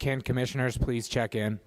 Can commissioners please check in?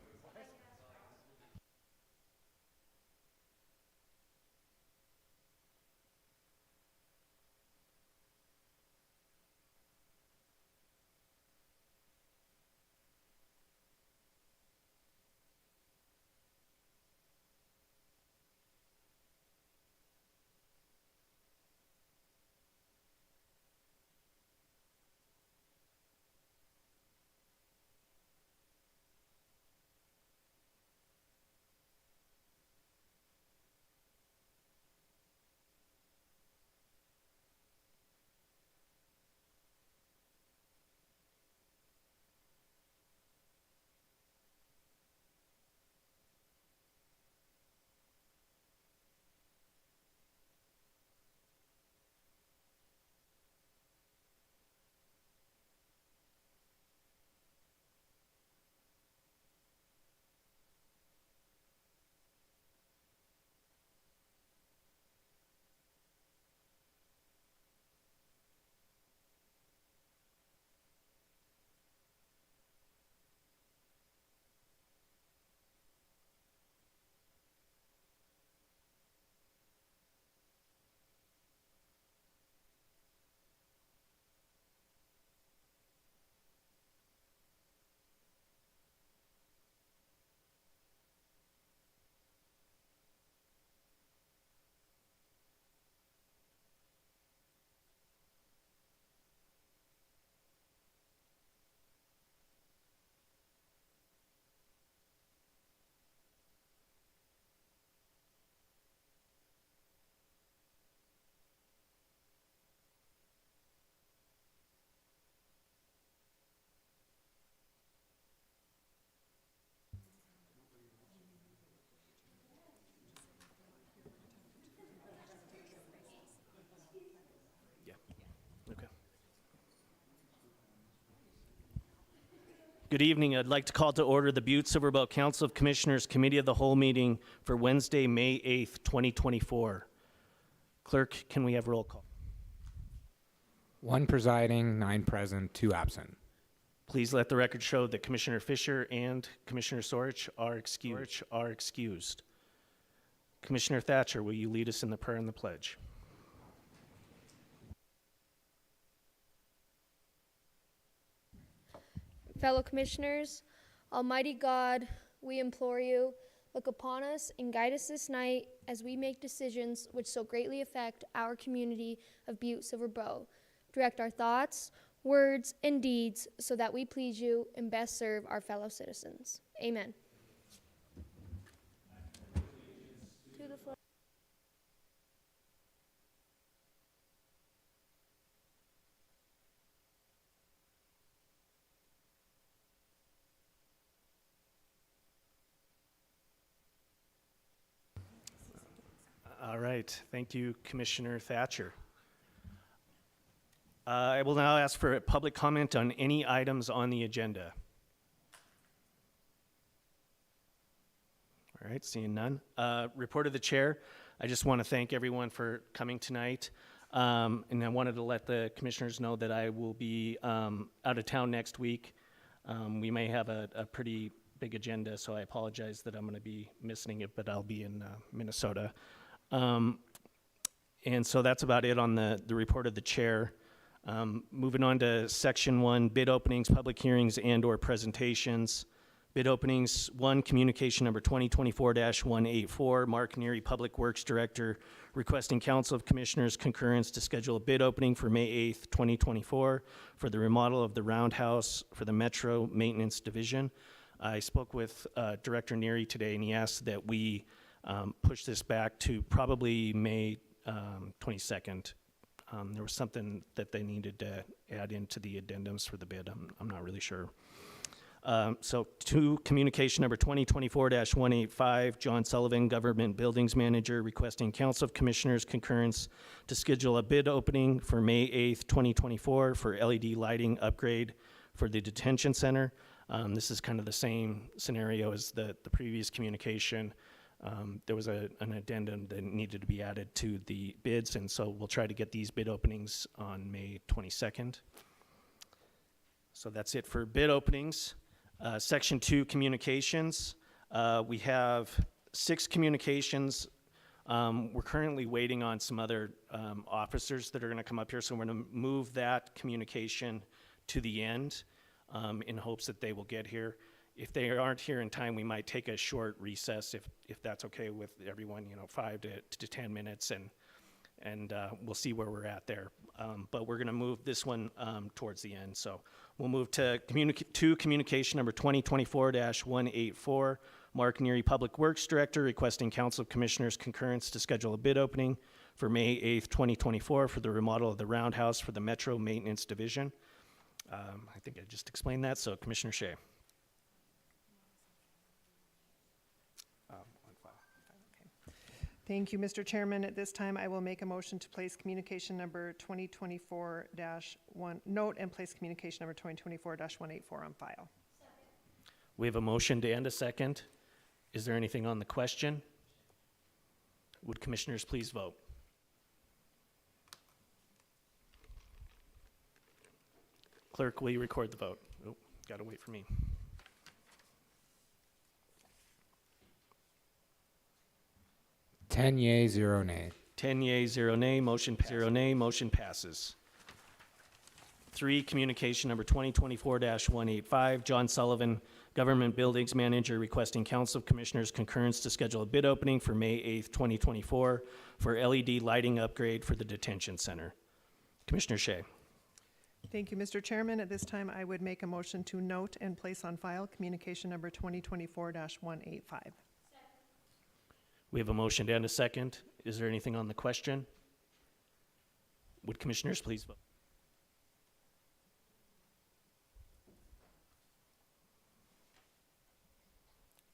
Okay. Good evening. I'd like to call to order the Butte-Silver Council of Commissioners Committee of the Whole meeting for Wednesday, May 8th, 2024. Clerk, can we have roll call? 1 presiding, 9 present, 2 absent. Please let the record show that Commissioner Fisher and Commissioner Sorich are excused. Commissioner Thatcher, will you lead us in the prayer and the pledge? Fellow commissioners, Almighty God, we implore you, look upon us and guide us this night as we make decisions which so greatly affect our community of Butte-Silver. Direct our thoughts, words, and deeds so that we please you and best serve our fellow citizens. Amen. To the flag. All right. Thank you, Commissioner Thatcher. I will now ask for a public comment on any items on the agenda. All right, seeing none. Report of the chair. I just want to thank everyone for coming tonight. And I wanted to let the commissioners know that I will be out of town next week. We may have a pretty big agenda, so I apologize that I'm going to be missing it, but I'll be in Minnesota. And so that's about it on the report of the chair. Moving on to section 1, bid openings, public hearings, and or presentations. Bid openings, 1, communication number 2024-184, Mark Neary, Public Works Director, requesting Council of Commissioners concurrence to schedule a bid opening for May 8th, 2024 for the remodel of the Roundhouse for the Metro Maintenance Division. I spoke with Director Neary today, and he asked that we push this back to probably May 22nd. There was something that they needed to add into the addendums for the bid. I'm not really sure. So 2, communication number 2024-185, John Sullivan, Government Buildings Manager, requesting Council of Commissioners concurrence to schedule a bid opening for May 8th, 2024 for LED lighting upgrade for the detention center. This is kind of the same scenario as the previous communication. There was an addendum that needed to be added to the bids, and so we'll try to get these bid openings on May 22nd. So that's it for bid openings. Section 2, communications. We have 6 communications. We're currently waiting on some other officers that are going to come up here, so we're going to move that communication to the end in hopes that they will get here. If they aren't here in time, we might take a short recess if that's okay with everyone, 5 to 10 minutes, and we'll see where we're at there. But we're going to move this one towards the end. So we'll move to communication number 2024-184. Mark Neary, Public Works Director, requesting Council of Commissioners concurrence to schedule a bid opening for May 8th, 2024 for the remodel of the Roundhouse for the Metro Maintenance Division. I think I just explained that, so Commissioner Shea. Thank you, Mr. Chairman. At this time, I will make a motion to place communication number 2024-1, note and place communication number 2024-184 on file. We have a motion to end a second. Is there anything on the question? Would commissioners please vote? Clerk, will you record the vote? Oh, gotta wait for me. Ten yea, 0 nay. 10 yea, 0 nay, motion passes. 3, communication number 2024-185, John Sullivan, Government Buildings Manager, requesting Council of Commissioners concurrence to schedule a bid opening for May 8th, 2024 for LED lighting upgrade for the detention center. Commissioner Shea. Thank you, Mr. Chairman. At this time, I would make a motion to note and place on file communication number 2024-185. We have a motion to end a second. Is there anything on the question? Would commissioners please vote?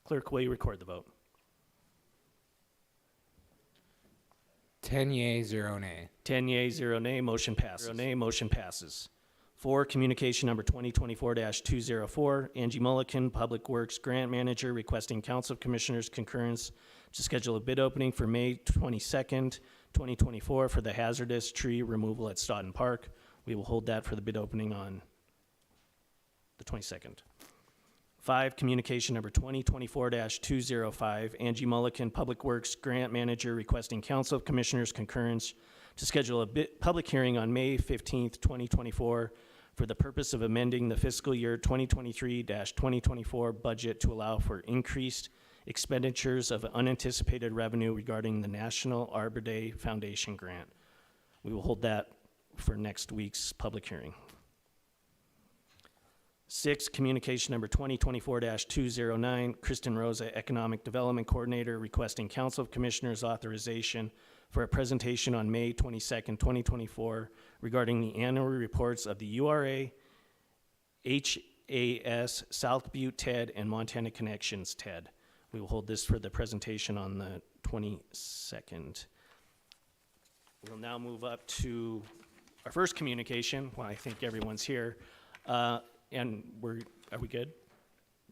Clerk, will you record the vote? 10 yea, 0 nay. 10 yea, 0 nay, motion passes. 0 nay, motion passes. 4, communication number 2024-204, Angie Mulliken, Public Works Grant Manager, requesting Council of Commissioners concurrence to schedule a bid opening for May 22nd, 2024 for the hazardous tree removal at Stoughton Park. We will hold that for the bid opening on the 22nd. 5, communication number 2024-205, Angie Mulliken, Public Works Grant Manager, requesting Council of Commissioners concurrence to schedule a public hearing on May 15th, 2024 for the purpose of amending the fiscal year 2023-2024 budget to allow for increased expenditures of unanticipated revenue regarding the National Arbor Day Foundation grant. We will hold that for next week's public hearing. 6, communication number 2024-209, Kristen Rosa, Economic Development Coordinator, requesting Council of Commissioners authorization for a presentation on May 22nd, 2024 regarding the annual reports of the URA, HAS, South Butte TED, and Montana Connections TED. We will hold this for the presentation on the 22nd. We'll now move up to our first communication. Well, I think everyone's here. And are we good?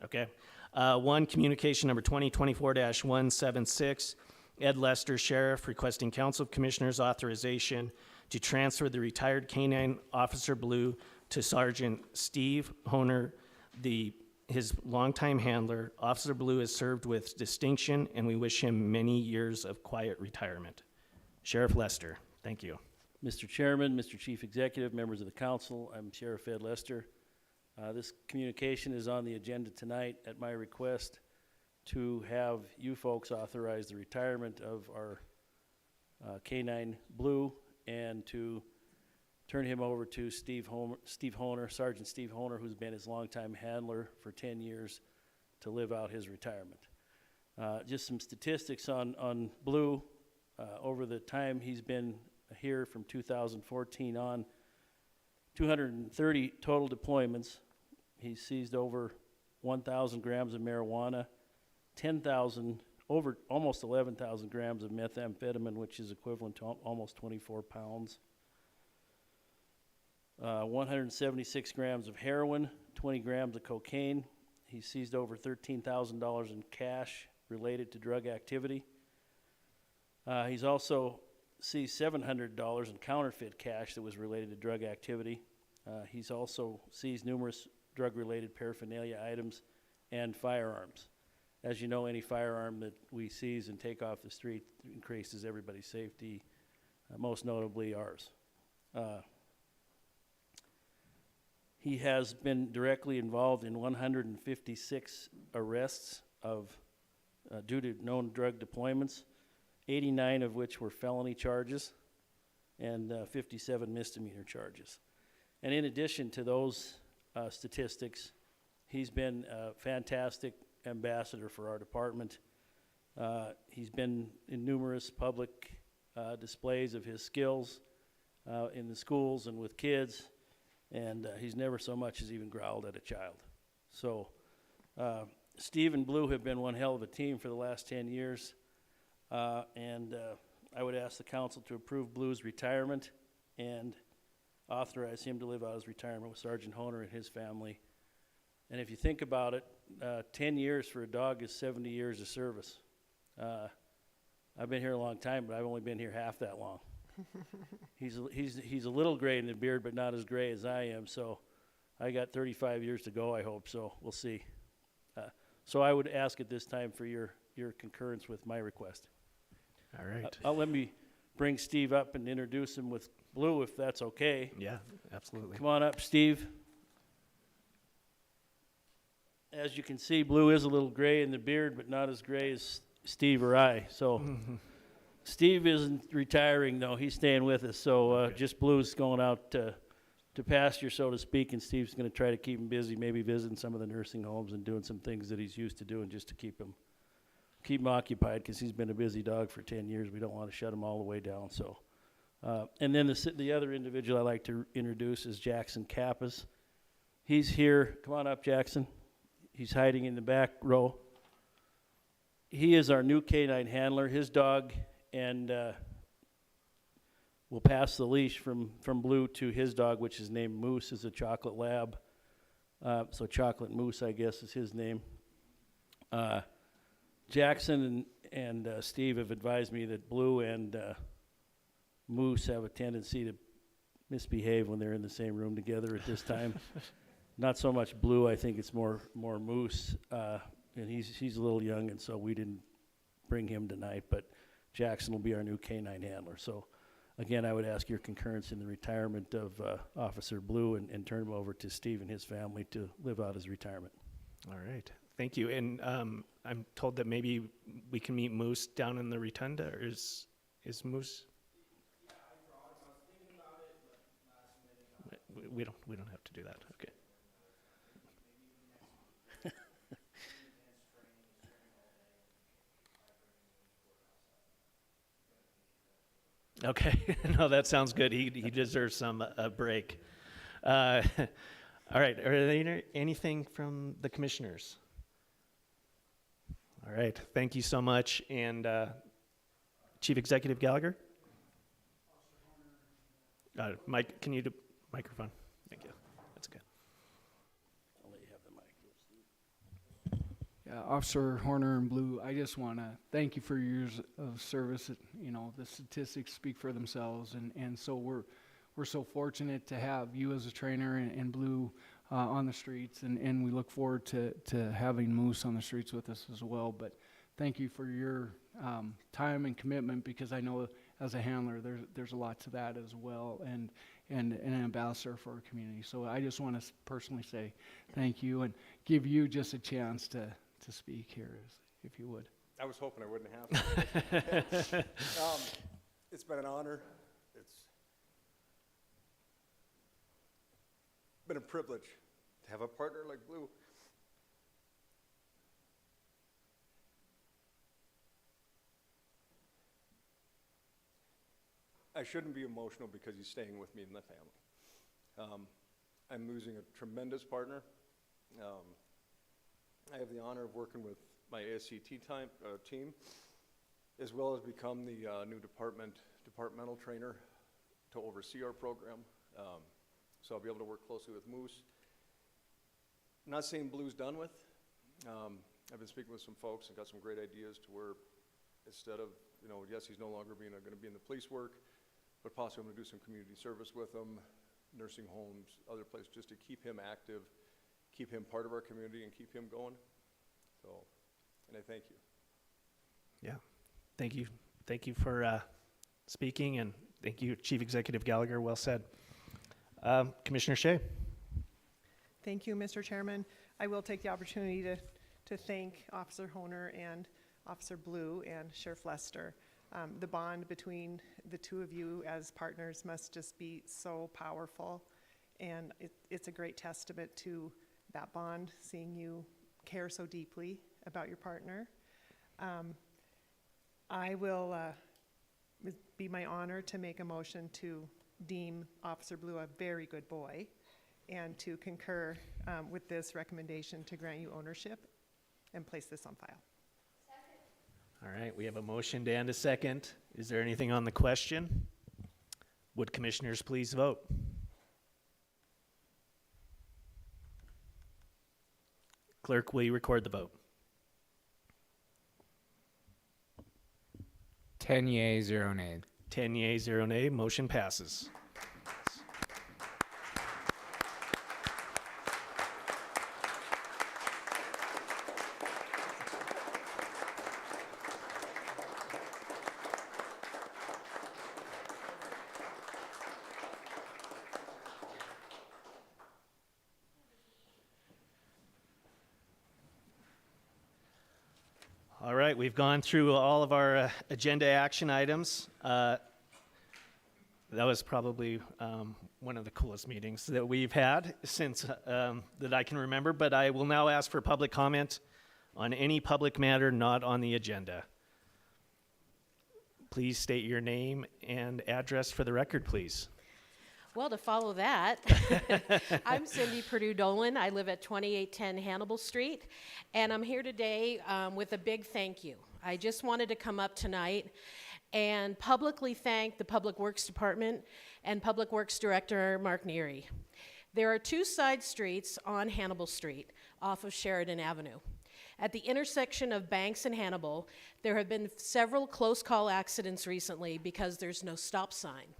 Okay. 1, communication number 2024-176, Ed Lester, Sheriff, requesting Council of Commissioners authorization to transfer the retired Canine Officer Blue to Sergeant Steve Honer, his longtime handler. Officer Blue has served with distinction, and we wish him many years of quiet retirement. Sheriff Lester, thank you. Mr. Chairman, Mr. Chief Executive, members of the council, I'm Sheriff Ed Lester. This communication is on the agenda tonight at my request to have you folks authorize the retirement of our K-9 Blue and to turn him over to Sergeant Steve Honer, who's been his longtime handler for 10 years to live out his retirement. Just some statistics on Blue. Over the time he's been here from 2014 on, 230 total deployments. He's seized over 1,000 grams of marijuana, 10,000, over almost 11,000 grams of methamphetamine, which is equivalent to almost 24 pounds. 176 grams of heroin, 20 grams of cocaine. He seized over $13,000 in cash related to drug activity. He's also seized $700 in counterfeit cash that was related to drug activity. He's also seized numerous drug-related paraphernalia items, and firearms. As you know, any firearm that we seize and take off the street increases everybody's safety, most notably ours. He has been directly involved in 156 arrests due to known drug deployments, 89 of which were felony charges, and 57 misdemeanor charges. And in addition to those statistics, he's been a fantastic ambassador for our department. He's been in numerous public displays of his skills in the schools and with kids, and he's never so much as even growled at a child. So Steve and Blue have been one hell of a team for the last 10 years, and I would ask the council to approve Blue's retirement and authorize him to live out his retirement with Sergeant Honer and his family. And if you think about it, 10 years for a dog is 70 years of service. I've been here a long time, but I've only been here half that long. He's a little gray in the beard, but not as gray as I am, so I got 35 years to go, I hope, so we'll see. So I would ask at this time for your concurrence with my request. All right. Let me bring Steve up and introduce him with Blue, if that's okay. Yeah, absolutely. Come on up, Steve. As you can see, Blue is a little gray in the beard, but not as gray as Steve or I. So Steve isn't retiring, though. He's staying with us. So Okay. just Blue's going out to pasture, so to speak, and Steve's going to try to keep him busy, maybe visiting some of the nursing homes and doing some things that he's used to doing just to keep him occupied, because he's been a busy dog for 10 years. We don't want to shut him all the way down. So, and then the other individual I'd like to introduce is Jackson Kappas. He's here. Come on up, Jackson. He's hiding in the back row. He is our new canine handler. His dog, and we'll pass the leash from Blue to his dog, which is named Moose, is a chocolate lab. So Chocolate Moose, I guess, is his name. Jackson and Steve have advised me that Blue and Moose have a tendency to misbehave when they're in the same room together at this time. Not so much Blue, I think it's more Moose, and he's a little young, and so we didn't bring him tonight, but Jackson will be our new canine handler. So again, I would ask your concurrence in the retirement of Officer Blue and turn him over to Steve and his family to live out his retirement. All right. Thank you. And I'm told that maybe we can meet Moose down in the rotunda, or is Moose? Yeah, I was thinking about it, but last minute. We don't have to do that. Okay. Okay, no, that sounds good. He deserves some a break. All right, are there anything from the commissioners? All right, thank you so much. And Chief Executive Gallagher? Mike, can you do microphone? Thank you. That's good. I'll let you have the mic. Yeah, Officer Horner and Blue, I just want to thank you for your years of service. You know, the statistics speak for themselves, and so we're so fortunate to have you as a trainer and Blue on the streets, and we look forward to having Moose on the streets with us as well. But thank you for your time and commitment, because I know as a handler there's a lot to that as well, and an ambassador for our community. So I just want to personally say thank you and give you just a chance to speak here, if you would. I was hoping I wouldn't have to. It's been an honor. It's been a privilege to have a partner like Blue. I shouldn't be emotional because he's staying with me in the family. I'm losing a tremendous partner. I have the honor of working with my ASCT team, as well as become the new departmental trainer to oversee our program. So I'll be able to work closely with Moose. I'm not saying Blue's done with. I've been speaking with some folks and got some great ideas to where instead of, yes, he's no longer going to be in the police work, but possibly I'm going to do some community service with him, nursing homes, other places, just to keep him active, keep him part of our community and keep him going. So, and I thank you. Yeah, thank you. Thank you for speaking, and thank you, Chief Executive Gallagher. Well said. Commissioner Shea. Thank you, Mr. Chairman. I will take the opportunity to thank Officer Honer and Officer Blue and Sheriff Lester. The bond between the two of you as partners must just be so powerful, and it's a great testament to that bond, seeing you care so deeply about your partner. I will be my honor to make a motion to deem Officer Blue a very good boy and to concur with this recommendation to grant you ownership and place this on file. All right, we have a motion and a second. Is there anything on the question? Would commissioners please vote? Clerk, will you record the vote? 10 yea, 0 nay. 10 yea, 0 nay, motion passes. All right, we've gone through all of our agenda action items. That was probably one of the coolest meetings that we've had since that I can remember, but I will now ask for public comment on any public matter not on the agenda. Please state your name and address for the record, please. Well, to follow that, I'm Cindy Purdue-Dolan. I live at 2810 Hannibal Street, and I'm here today with a big thank you. I just wanted to come up tonight and publicly thank the Public Works Department and Public Works Director Mark Neary. There are two side streets on Hannibal Street off of Sheridan Avenue. At the intersection of Banks and Hannibal, there have been several close call accidents recently because there's no stop sign.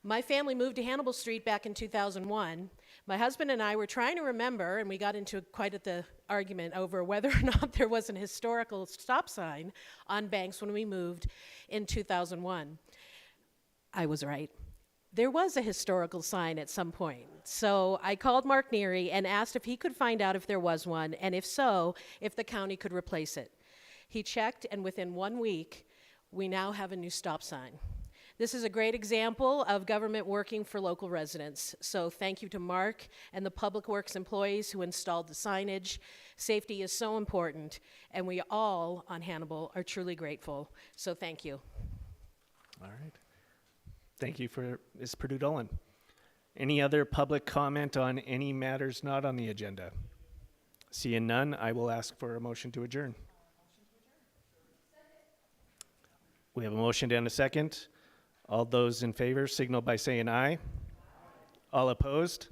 My family moved to Hannibal Street back in 2001. My husband and I were trying to remember, and we got into quite the argument over whether or not there was an historical stop sign on Banks when we moved in 2001. I was right. There was a historical sign at some point. So I called Mark Neary and asked if he could find out if there was one, and if so, if the county could replace it. He checked, and within 1 week, we now have a new stop sign. This is a great example of government working for local residents. So thank you to Mark and the Public Works employees who installed the signage. Safety is so important, and we all on Hannibal are truly grateful. So thank you. All right. Thank you for Ms. Purdue-Dolan. Any other public comment on any matters not on the agenda? Seeing none, I will ask for a motion to adjourn. We have a motion and a second. All those in favor signal by saying aye. All opposed?